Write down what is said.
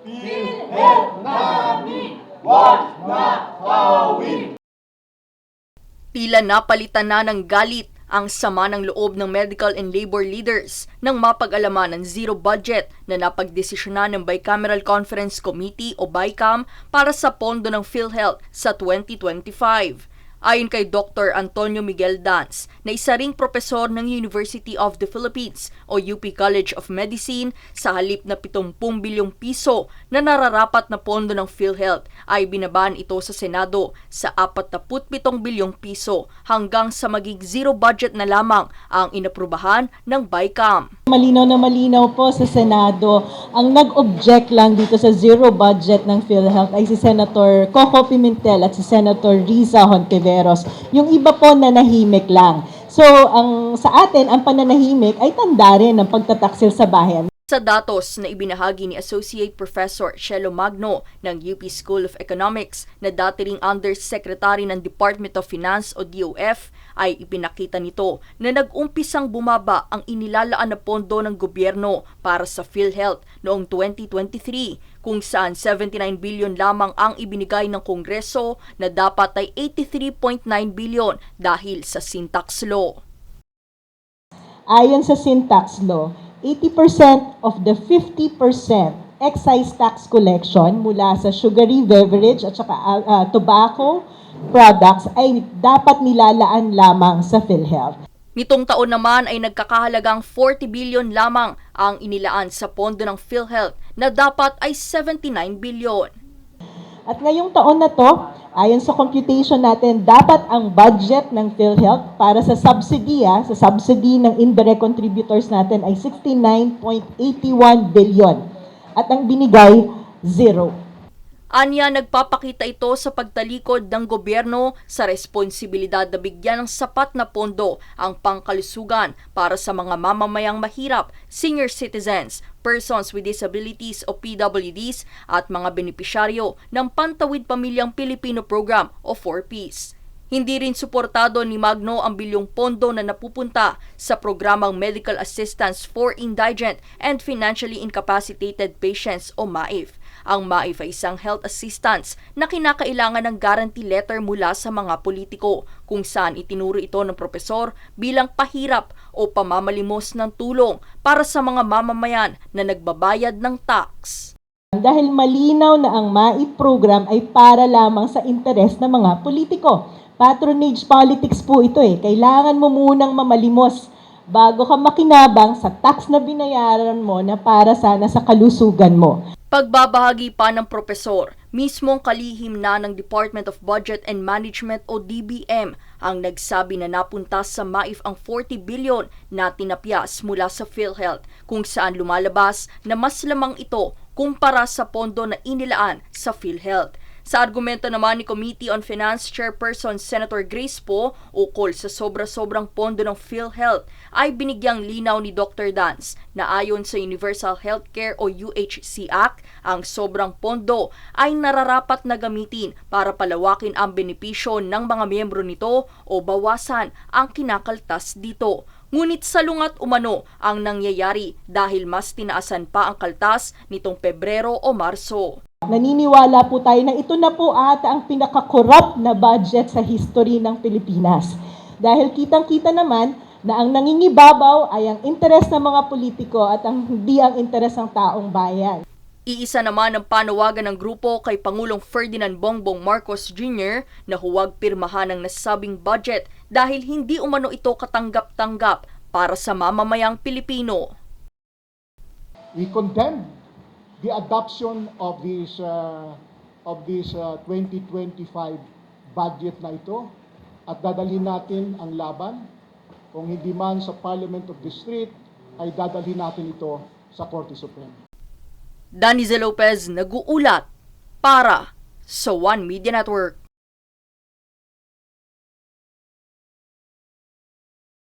PhilHealth namin, wag na hawin! Tila napalitan na ng galit ang sama ng loob ng medical and labor leaders nang mapag-alaman ng zero budget na napagdesisyonan ng Bicameral Conference Committee o BICAM para sa pondo ng PhilHealth sa 2025. Ayon kay Dr. Antonio Miguel Danz, na isa ring propesor ng University of the Philippines o UP College of Medicine, sa halip na 70 bilyong piso na nararapat na pondo ng PhilHealth ay binabaan ito sa Senado sa 47 bilyong piso hanggang sa maging zero budget na lamang ang inaprubahan ng BICAM. Malinaw na malinaw po sa Senado, ang nag-object lang dito sa zero budget ng PhilHealth ay si Senator Coco Pimentel at si Senator Riza Hontiveros. Yung iba po nanahimik lang. So, sa atin, ang pananahimik ay tanda rin ng pagtataksil sa bayan. Sa datos na ibinahagi ni Associate Professor Shelo Magno ng UP School of Economics na dati ring Undersecretary ng Department of Finance o DOF, ay ipinakita nito na nag-umpisang bumaba ang inilalaan na pondo ng gobyerno para sa PhilHealth noong 2023, kung saan 79 bilyon lamang ang ibinigay ng Kongreso na dapat ay 83.9 bilyon dahil sa sin tax law. Ayon sa sin tax law, 80% of the 50% excise tax collection mula sa sugary beverage at saka tobacco products ay dapat nilalaan lamang sa PhilHealth. Nitong taon naman ay nagkakahalagang 40 bilyon lamang ang inilaan sa pondo ng PhilHealth na dapat ay 79 bilyon. At ngayong taon na to, ayon sa computation natin, dapat ang budget ng PhilHealth para sa subsidy ng indirect contributors natin ay 69.81 billion. At ang binigay, zero. Anya, nagpapakita ito sa pagtalikod ng gobyerno sa responsibilidad na bigyan ng sapat na pondo ang pangkalusugan para sa mga mamamayang mahirap, senior citizens, persons with disabilities o PWDs at mga benepisyaryo ng Pantawid Pamilyang Pilipino Program o 4Ps. Hindi rin suportado ni Magno ang bilyong pondo na napupunta sa programang Medical Assistance for Indigent and Financially Incapacitated Patients o MAIF. Ang MAIF ay isang health assistance na kinakailangan ng guarantee letter mula sa mga politiko, kung saan itinuro ito ng propesor bilang pahirap o pamamalimos ng tulong para sa mga mamamayan na nagbabayad ng tax. Dahil malinaw na ang MAIF program ay para lamang sa interes ng mga politiko. Patronage politics po ito eh. Kailangan mo munang mamalimos bago ka makinabang sa tax na binayaran mo na para sana sa kalusugan mo. Pagbabahagi pa ng propesor, mismong kalihim na ng Department of Budget and Management o DBM ang nagsabi na napunta sa MAIF ang 40 bilyon na tinapyas mula sa PhilHealth, kung saan lumalabas na mas lamang ito kumpara sa pondo na inilaan sa PhilHealth. Sa argumento naman ni Committee on Finance Chairperson Senator Grace Poe ukol sa sobra-sobrang pondo ng PhilHealth, ay binigyang linaw ni Dr. Danz na ayon sa Universal Healthcare o UHC Act, ang sobrang pondo ay nararapat na gamitin para palawakin ang benepisyo ng mga miyembro nito o bawasan ang kinakaltas dito. Ngunit salungat umano ang nangyayari dahil mas tinaasan pa ang kaltas nitong Pebrero o Marso. Naniniwala po tayo na ito na po ata ang pinaka-corrupt na budget sa history ng Pilipinas. Dahil kitang-kita naman na ang nangingibabaw ay ang interes ng mga politiko at hindi ang interes ng taong bayan. Iisa naman ang panawagan ng grupo kay Pangulong Ferdinand Bongbong Marcos Jr. na huwag pirmahan ang nasabing budget dahil hindi umano ito katanggap-tanggap para sa mamamayang Pilipino. We condemn the adoption of this 2025 budget na ito at dadalhin natin ang laban. Kung hindi man sa Parliament of the Street, ay dadalhin natin ito sa Korte Suprema. Danizel Lopez nag-uulat para sa One Media Network.